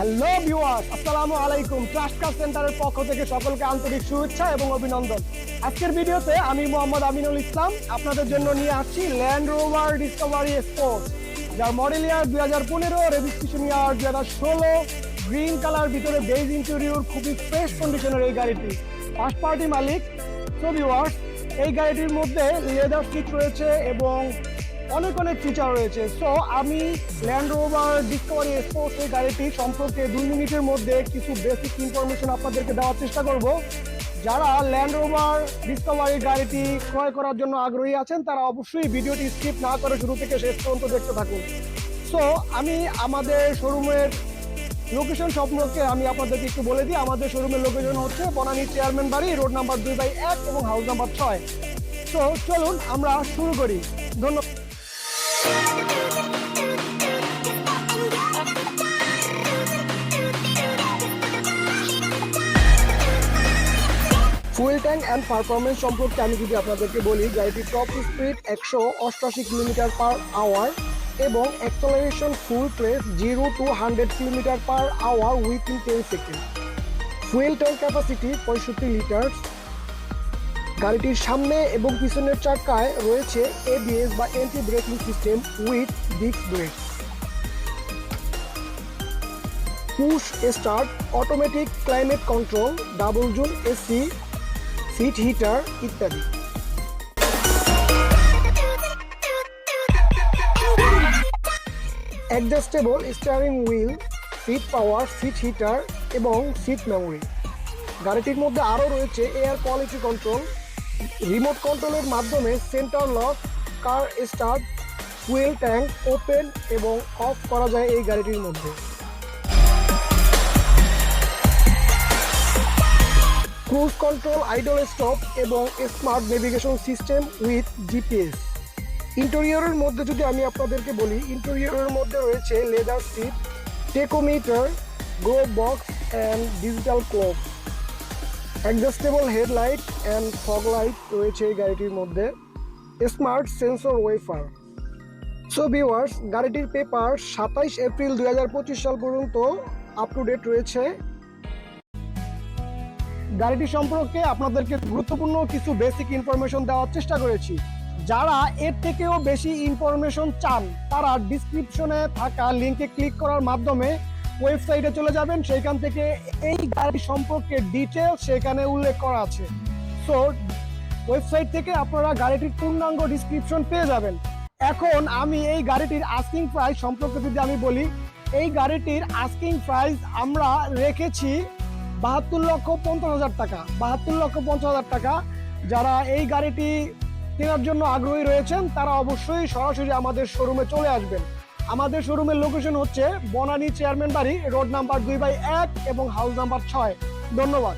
Hello viewers, আসসালামু আলাইকুম। Trust কার সেন্টারের পক্ষ থেকে সকলকে আন্তরিক শুভেচ্ছা এবং অভিনন্দন। আজকের ভিডিওতে আমি মোহাম্মদ আমিনুল ইসলাম আপনাদের জন্য নিয়ে আসছি ল্যান্ড রোভার ডিসকভারি স্পোর্ট, যার মডেল ইয়ার 2015, রেজিস্ট্রেশন ইয়ার 2016, গ্রিন কালার ভিতরে বেজ ইন্টেরিয়র, খুবই ফ্রেশ কন্ডিশনের এই গাড়িটি, ফার্স্ট পার্টি মালিক। সো ভিউয়ার্স, এই গাড়িটির মধ্যে লেদার সিট রয়েছে এবং অনেক ফিচার রয়েছে। সো আমি ল্যান্ড রোভার ডিসকভারি স্পোর্টস এই গাড়িটি সম্পর্কে 2 মিনিটের মধ্যে কিছু বেসিক ইনফরমেশন আপনাদেরকে দেওয়ার চেষ্টা করব। যারা ল্যান্ড রোভার ডিসকভারি গাড়িটি ক্রয় করার জন্য আগ্রহী আছেন তারা অবশ্যই ভিডিওটি স্কিপ না করে শুরু থেকে শেষ পর্যন্ত দেখতে থাকুন। সো আমি আমাদের শোরুমের লোকেশন সম্পর্কে আমি আপনাদেরকে একটু বলে দিই। আমাদের শোরুমের লোকেশন হচ্ছে বনানী চেয়ারম্যান বাড়ি, রোড নাম্বার 2/1 এবং হাউস নাম্বার 6। সো চলুন আমরা শুরু করি। ধন্যবাদ। ফুয়েল ট্যাঙ্ক অ্যান্ড পারফরমেন্স সম্পর্কে আমি যদি আপনাদেরকে বলি, গাড়িটির top speed 188 kilometre per hour এবং acceleration full press 0 to 100 kilometre per hour within 10 second. Fuel tank capacity 65 litre. গাড়িটির সামনে এবং পিছনের চাকায় রয়েছে এবিএস বা anti braking system with disc brake, push start, automatic climate control, double zone AC, seat heater ইত্যাদি। Adjustable steering wheel, seat power, seat heater এবং seat memory. গাড়িটির মধ্যে আরও রয়েছে এয়ার কোয়ালিটি কন্ট্রোল, রিমোট কন্ট্রোলের মাধ্যমে centre lock, car start, fuel tank open এবং off করা যায় এই গাড়িটির মধ্যে। ক্রুজ কন্ট্রোল, আইডল স্টপ এবং smart navigation system with GPS. ইন্টেরিয়রের মধ্যে যদি আমি আপনাদেরকে বলি, ইন্টেরিয়রের মধ্যে রয়েছে leather seat, tachometer, glove box and digital clock, adjustable headlight and fog light রয়েছে এই গাড়িটির মধ্যে, smart sensor wiper. So viewers, গাড়িটির পেপার 27 এপ্রিল 2025 সাল পর্যন্ত আপ টু ডেট রয়েছে। গাড়িটি সম্পর্কে আপনাদেরকে গুরুত্বপূর্ণ কিছু বেসিক ইনফরমেশন দেওয়ার চেষ্টা করেছি। যারা এর থেকেও বেশি ইনফরমেশন চান তারা ডিসক্রিপশনে থাকা লিঙ্কে ক্লিক করার মাধ্যমে ওয়েবসাইটে চলে যাবেন। সেইখান থেকে এই গাড়ি সম্পর্কে ডিটেলস সেখানে উল্লেখ করা আছে। সো ওয়েবসাইট থেকে আপনারা গাড়িটির পূর্ণাঙ্গ ডিসক্রিপশন পেয়ে যাবেন। এখন আমি এই গাড়িটির আস্কিং প্রাইস সম্পর্কে যদি আমি বলি, এই গাড়িটির আস্কিং প্রাইস আমরা রেখেছি 72,50,000 টাকা। 72,50,000 টাকা। যারা এই গাড়িটি কেনার জন্য আগ্রহী রয়েছেন তারা অবশ্যই সরাসরি আমাদের শোরুমে চলে আসবেন। আমাদের শোরুমের লোকেশন হচ্ছে বনানী চেয়ারম্যান বাড়ি, রোড নাম্বার 2/1 এবং হাউস নাম্বার 6। ধন্যবাদ।